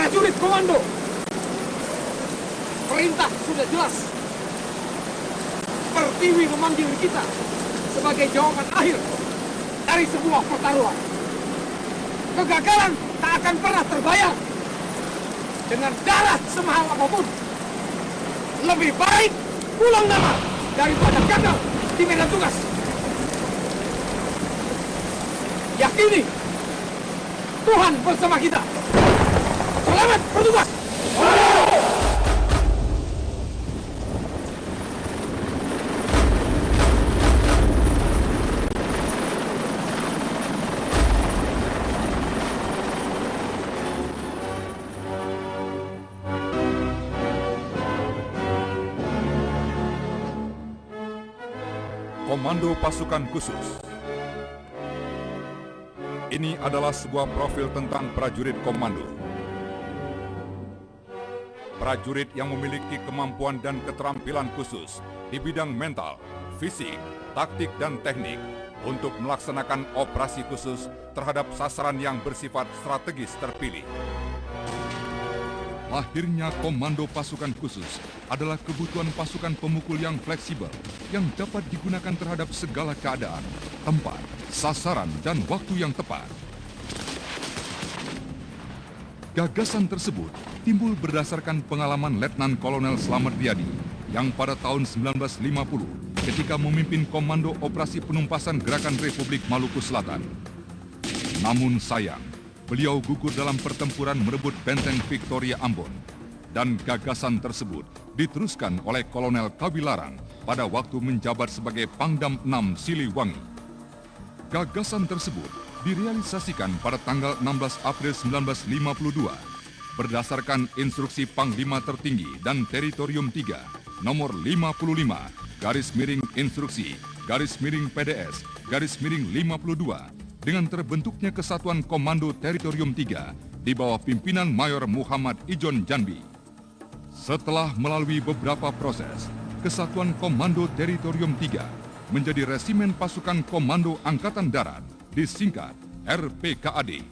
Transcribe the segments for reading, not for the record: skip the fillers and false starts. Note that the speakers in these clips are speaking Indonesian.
prajurit komando. Perintah sudah jelas. Pertiwi memanggil kita sebagai jawaban akhir dari sebuah pertaruhan. Kegagalan tak akan pernah terbayar dengan darah semahal apapun. Lebih baik pulang nama daripada gagal di medan tugas. Yakini Tuhan bersama kita. Selamat bertugas. Komando Pasukan Khusus. Ini adalah sebuah profil tentang prajurit komando. Prajurit yang memiliki kemampuan dan keterampilan khusus di bidang mental, fisik, taktik, dan teknik untuk melaksanakan operasi khusus terhadap sasaran yang bersifat strategis terpilih. Lahirnya Komando Pasukan Khusus adalah kebutuhan pasukan pemukul yang fleksibel yang dapat digunakan terhadap segala keadaan, tempat, sasaran, dan waktu yang tepat. Gagasan tersebut timbul berdasarkan pengalaman Letnan Kolonel Slamet Riyadi yang pada tahun 1950 ketika memimpin Komando Operasi Penumpasan Gerakan Republik Maluku Selatan. Namun sayang, beliau gugur dalam pertempuran merebut benteng Victoria Ambon, dan gagasan tersebut diteruskan oleh Kolonel Kawilarang pada waktu menjabat sebagai Pangdam 6 Siliwangi. Gagasan tersebut direalisasikan pada tanggal 16 April 1952 berdasarkan instruksi Panglima Tertinggi dan Teritorium 3 nomor 55 garis miring instruksi garis miring PDS garis miring 52 dengan terbentuknya Kesatuan Komando Teritorium 3 di bawah pimpinan Mayor Muhammad Ijon Janbi. Setelah melalui beberapa proses, Kesatuan Komando Teritorium 3 menjadi Resimen Pasukan Komando Angkatan Darat, disingkat RPKAD.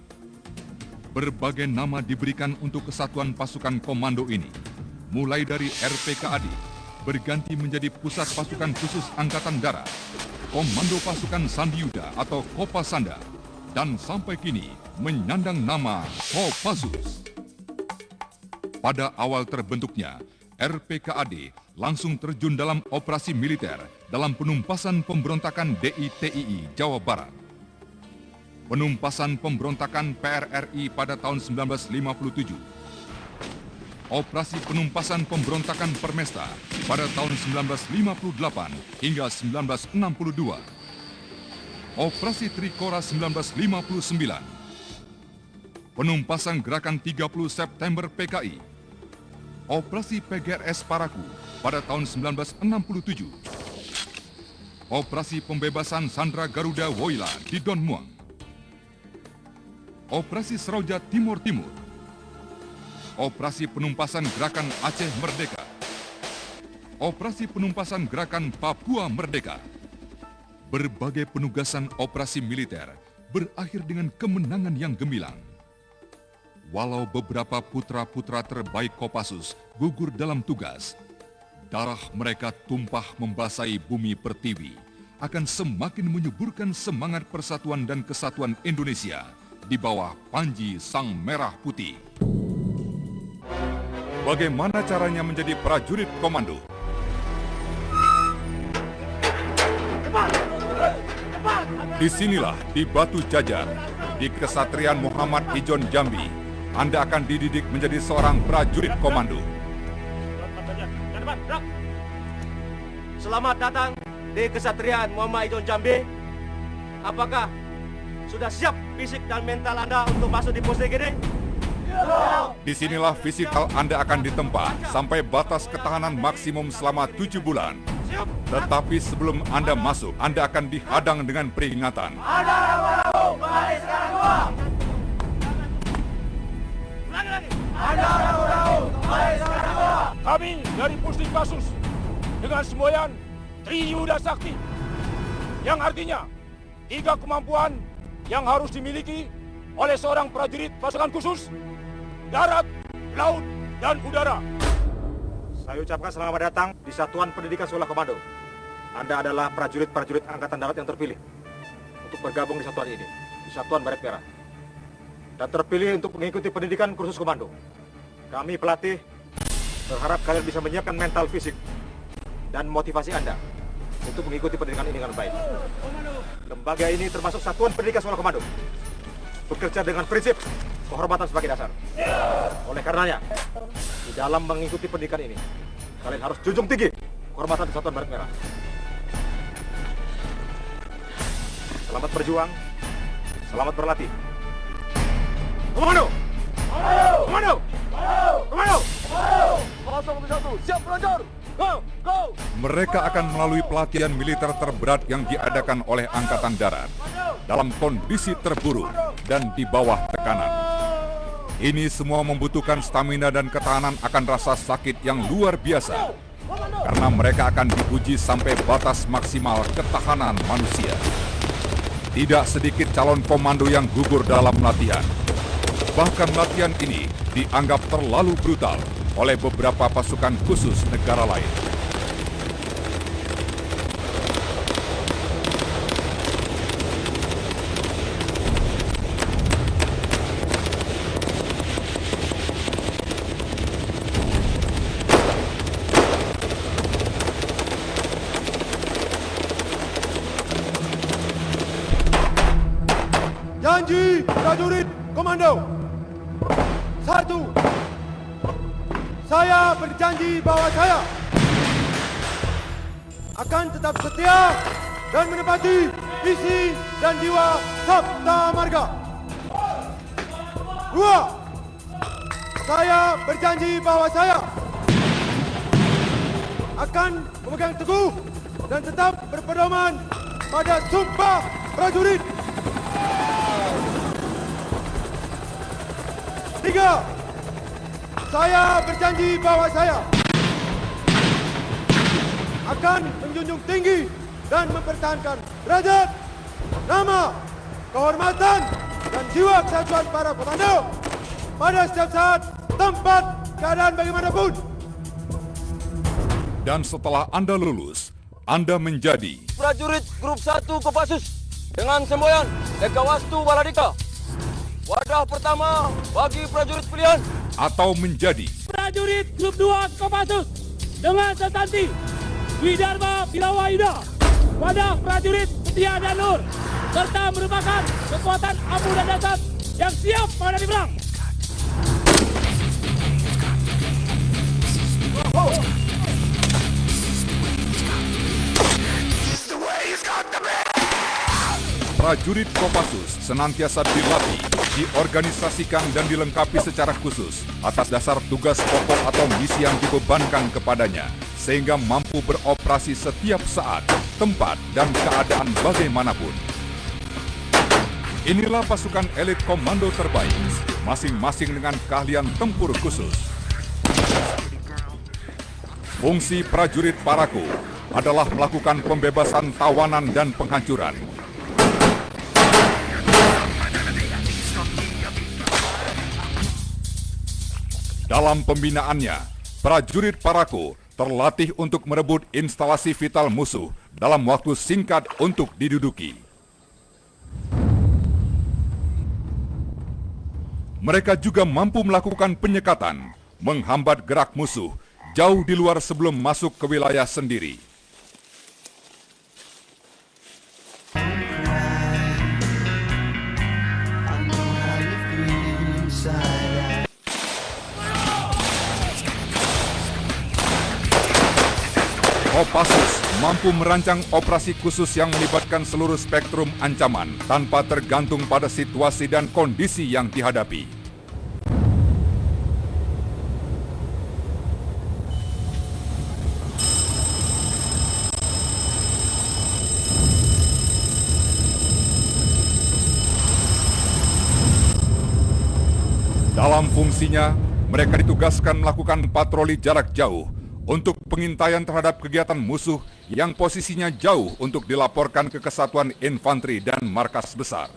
Berbagai nama diberikan untuk Kesatuan Pasukan Komando ini, mulai dari RPKAD, berganti menjadi Pusat Pasukan Khusus Angkatan Darat, Komando Pasukan Sandiuda atau Kopasanda, dan sampai kini menyandang nama Kopassus. Pada awal terbentuknya, RPKAD langsung terjun dalam operasi militer dalam penumpasan pemberontakan DITII Jawa Barat. Penumpasan pemberontakan PRRI pada tahun 1957. Operasi penumpasan pemberontakan Permesta pada tahun 1958 hingga 1962. Operasi Trikora 1959. Penumpasan Gerakan 30 September PKI. Operasi PGRS Paraku pada tahun 1967. Operasi Pembebasan Sandra Garuda Woyla di Don Muang. Operasi Seroja Timur Timur. Operasi Penumpasan Gerakan Aceh Merdeka. Operasi Penumpasan Gerakan Papua Merdeka. Berbagai penugasan operasi militer berakhir dengan kemenangan yang gemilang. Walau beberapa putra-putra terbaik Kopassus gugur dalam tugas, darah mereka tumpah membasahi bumi Pertiwi akan semakin menyuburkan semangat persatuan dan kesatuan Indonesia di bawah Panji Sang Merah Putih. Bagaimana caranya menjadi prajurit komando? Disinilah di Batu Jajar, di Kesatrian Muhammad Ijon Jambi, Anda akan dididik menjadi seorang prajurit komando. Selamat datang di Kesatrian Muhammad Ijon Jambi. Apakah sudah siap fisik dan mental Anda untuk masuk di pos DGD? Disinilah fisikal Anda akan ditempa sampai batas ketahanan maksimum selama 7 bulan. Tetapi sebelum Anda masuk, Anda akan dihadang dengan peringatan. Ada ragu-ragu, kembali sekarang dua. Ulangi lagi. Ada ragu-ragu, kembali sekarang dua. Kami dari Pusdikpassus dengan semboyan Triyuda Sakti, yang artinya 3 kemampuan yang harus dimiliki oleh seorang prajurit pasukan khusus: darat, laut, dan udara. Saya ucapkan selamat datang di Satuan Pendidikan Sekolah Komando. Anda adalah prajurit-prajurit Angkatan Darat yang terpilih untuk bergabung di satuan ini, di Satuan Baret Merah. Dan terpilih untuk mengikuti pendidikan kursus komando. Kami pelatih berharap kalian bisa menyiapkan mental, fisik, dan motivasi Anda untuk mengikuti pendidikan ini dengan baik. Lembaga ini termasuk Satuan Pendidikan Sekolah Komando, bekerja dengan prinsip kehormatan sebagai dasar. Oleh karenanya, di dalam mengikuti pendidikan ini, kalian harus junjung tinggi kehormatan Satuan Baret Merah. Selamat berjuang, selamat berlatih. Komando! Komando! Komando! 071, siap meluncur! Go! Go! Mereka akan melalui pelatihan militer terberat yang diadakan oleh Angkatan Darat dalam kondisi terburuk dan di bawah tekanan. Ini semua membutuhkan stamina dan ketahanan akan rasa sakit yang luar biasa, karena mereka akan diuji sampai batas maksimal ketahanan manusia. Tidak sedikit calon komando yang gugur dalam latihan. Bahkan latihan ini dianggap terlalu brutal oleh beberapa pasukan khusus negara lain. Janji prajurit komando. 1. Saya berjanji bahwa saya akan tetap setia dan menepati visi dan jiwa Sabta Marga. 2. Saya berjanji bahwa saya akan memegang teguh dan tetap berpedoman pada Sumpah Prajurit. 3. Saya berjanji bahwa saya akan menjunjung tinggi dan mempertahankan derajat, nama, kehormatan, dan jiwa kesatuan para komando pada setiap saat, tempat, keadaan bagaimanapun. Dan setelah Anda lulus, Anda menjadi prajurit grup 1 Kopassus dengan semboyan Ekawastu Baladika. Wadah pertama bagi prajurit pilihan. atau menjadi prajurit grup 2 Kopassus dengan setanti Widharma Pirawayuda. Wadah prajurit setia dan nur, serta merupakan kekuatan ampuh dan dasar yang siap menghadapi perang. Prajurit Kopassus senantiasa dilatih, diorganisasikan dan dilengkapi secara khusus atas dasar tugas pokok atau misi yang dibebankan kepadanya, sehingga mampu beroperasi setiap saat, tempat, dan keadaan bagaimanapun. Inilah pasukan elit komando terbaik, masing-masing dengan keahlian tempur khusus. Fungsi prajurit Paraku adalah melakukan pembebasan tawanan dan penghancuran. Dalam pembinaannya, prajurit Paraku terlatih untuk merebut instalasi vital musuh dalam waktu singkat untuk diduduki. Mereka juga mampu melakukan penyekatan, menghambat gerak musuh jauh di luar sebelum masuk ke wilayah sendiri. Kopassus mampu merancang operasi khusus yang melibatkan seluruh spektrum ancaman tanpa tergantung pada situasi dan kondisi yang dihadapi. Dalam fungsinya, mereka ditugaskan melakukan patroli jarak jauh untuk pengintaian terhadap kegiatan musuh yang posisinya jauh untuk dilaporkan ke Kesatuan Infanteri dan markas besar.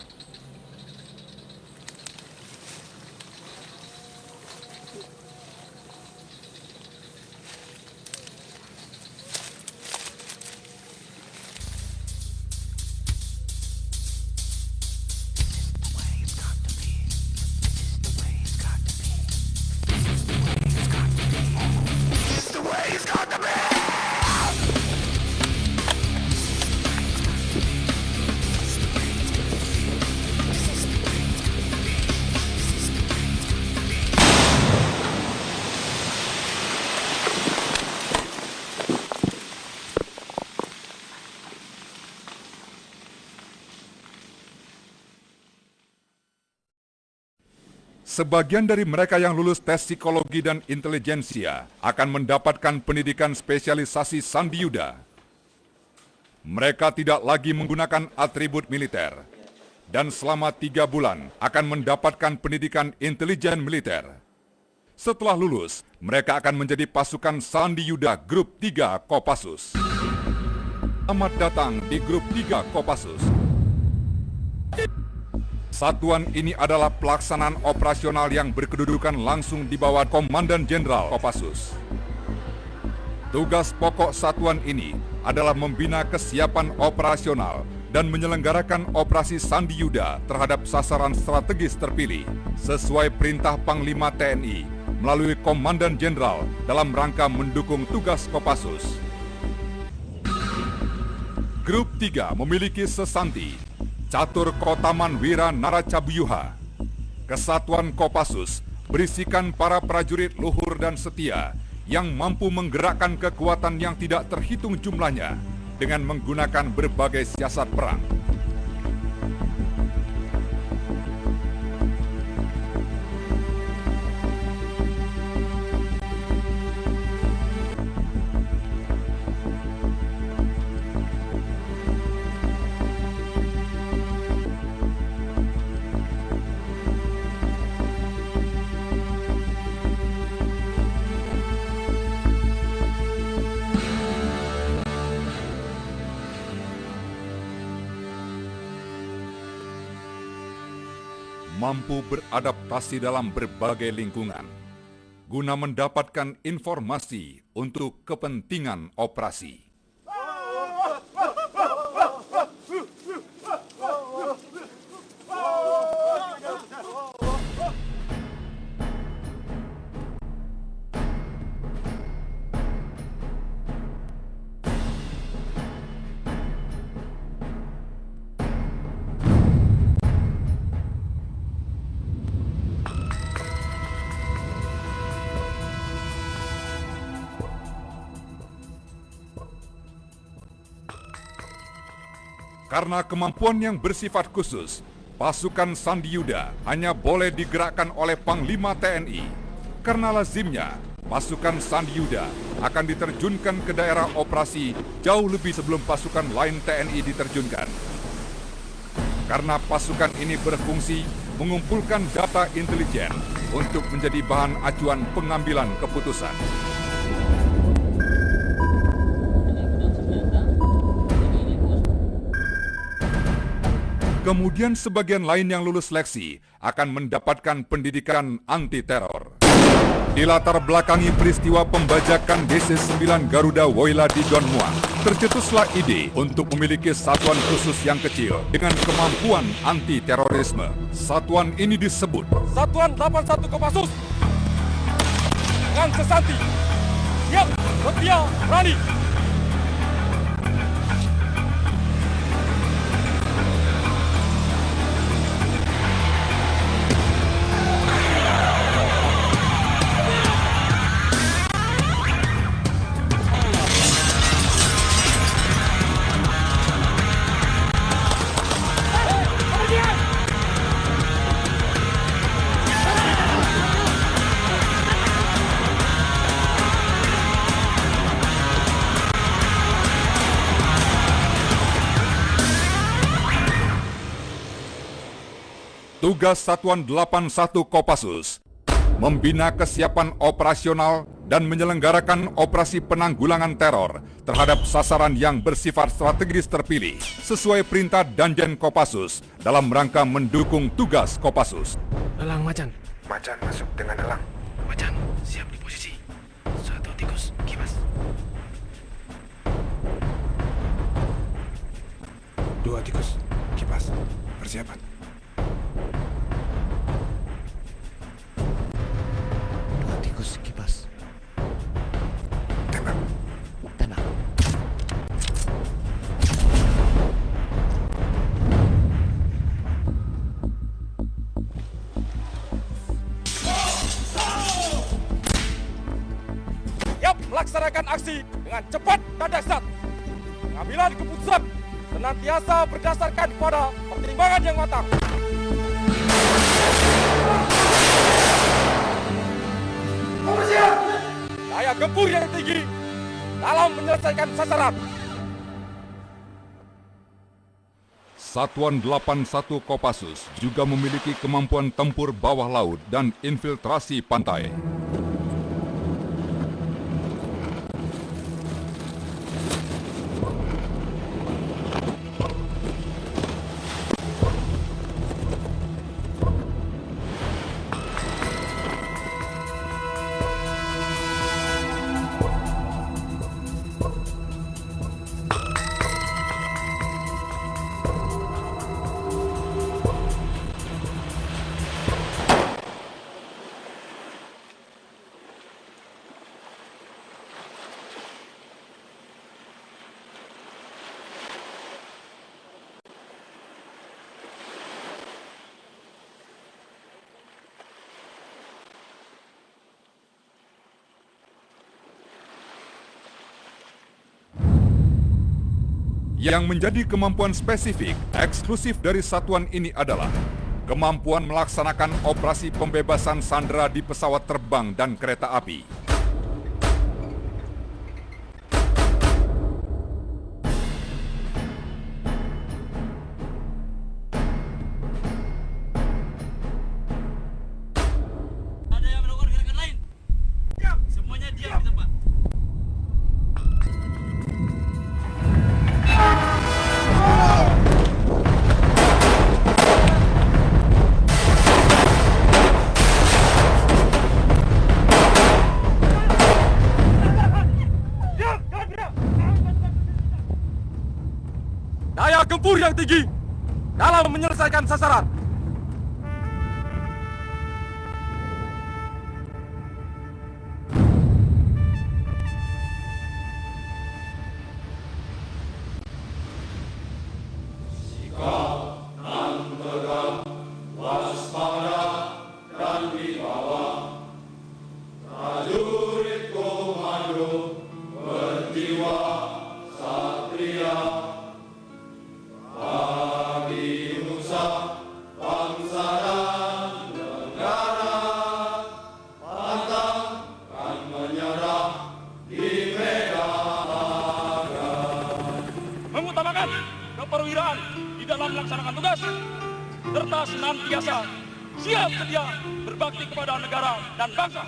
Sebagian dari mereka yang lulus tes psikologi dan intelijensia akan mendapatkan pendidikan spesialisasi Sandi Yuda. Mereka tidak lagi menggunakan atribut militer dan selama 3 bulan akan mendapatkan pendidikan intelijen militer. Setelah lulus, mereka akan menjadi pasukan Sandi Yuda Grup 3 Kopassus. Selamat datang di Grup 3 Kopassus. Satuan ini adalah pelaksanaan operasional yang berkedudukan langsung di bawah Komandan Jenderal Kopassus. Tugas pokok satuan ini adalah membina kesiapan operasional dan menyelenggarakan operasi Sandi Yuda terhadap sasaran strategis terpilih sesuai perintah Panglima TNI melalui Komandan Jenderal dalam rangka mendukung tugas Kopassus. Grup 3 memiliki sesanti Catur Kotaman Wira Naracabuyuha. Kesatuan Kopassus berisikan para prajurit luhur dan setia yang mampu menggerakkan kekuatan yang tidak terhitung jumlahnya dengan menggunakan berbagai siasat perang. Mampu beradaptasi dalam berbagai lingkungan, guna mendapatkan informasi untuk kepentingan operasi. Karena kemampuan yang bersifat khusus, pasukan Sandi Yuda hanya boleh digerakkan oleh Panglima TNI. Karena lazimnya, pasukan Sandi Yuda akan diterjunkan ke daerah operasi jauh lebih sebelum pasukan lain TNI diterjunkan. Karena pasukan ini berfungsi mengumpulkan data intelijen untuk menjadi bahan acuan pengambilan keputusan. Kemudian sebagian lain yang lulus seleksi akan mendapatkan pendidikan anti-teror. Dilatar belakangi peristiwa pembajakan DC-9 Garuda Woyla di Don Muang, tercetuslah ide untuk memiliki satuan khusus yang kecil dengan kemampuan anti-terorisme. Satuan ini disebut Satuan 81 Kopassus dengan sesanti siap, setia, berani. Tugas Satuan 81 Kopassus membina kesiapan operasional dan menyelenggarakan operasi penanggulangan teror terhadap sasaran yang bersifat strategis terpilih sesuai perintah Danjen Kopassus dalam rangka mendukung tugas Kopassus. Elang macan. Macan masuk dengan elang. Macan siap di posisi. Satu tikus kipas. 2 tikus kipas. Persiapan. 2 tikus kipas. Tembak. Tembak. Siap melaksanakan aksi dengan cepat dan dahsyat. Pengambilan keputusan senantiasa berdasarkan pada pertimbangan yang matang. gempur yang tinggi dalam menyelesaikan sasaran. Satuan 81 Kopassus juga memiliki kemampuan tempur bawah laut dan infiltrasi pantai. Yang menjadi kemampuan spesifik eksklusif dari satuan ini adalah kemampuan melaksanakan operasi pembebasan sandera di pesawat terbang dan kereta api. Ada yang melakukan gerakan lain? Siap. Semuanya diam di tempat. Daya gempur yang tinggi dalam menyelesaikan sasaran. Mengutamakan keperwiraan di dalam melaksanakan tugas serta senantiasa siap sedia berbakti kepada negara dan bangsa.